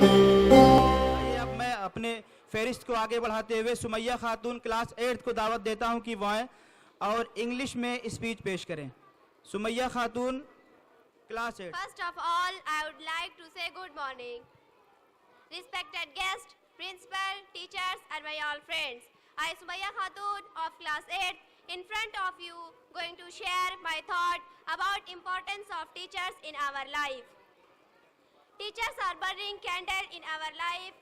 आइए अब मैं अपने फहरिस्त को आगे बढ़ाते हुए सुमैया खातून क्लास 8 को दावत देता हूं कि वह आएं और इंग्लिश में स्पीच पेश करें। सुमैया खातून class 8। First of all, I would like to say good morning. Respected guests, principal, teachers and my all friends. I, Sumaya Khatun of class 8, in front of you going to share my thought about importance of teachers in our life. Teachers are burning candle in our life,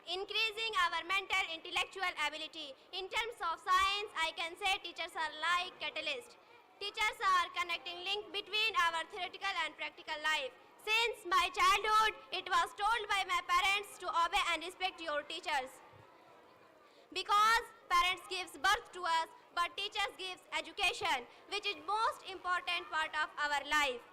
increasing our mental intellectual ability. In terms of science, I can say teachers are like catalysts. Teachers are connecting link between our theoretical and practical life. Since my childhood, it was told by my parents to obey and respect your teachers. Because parents gives birth to us, but teachers gives education, which is most important part of our life.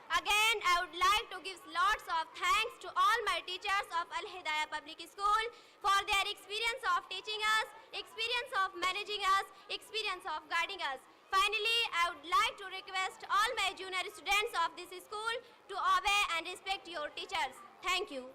Again, I would like to give lots of thanks to all my teachers of Al Hidayah Public School for their experience of teaching us, experience of managing us, experience of guiding us. Finally, I would like to request all my junior students of this school to obey and respect your teachers. Thank you.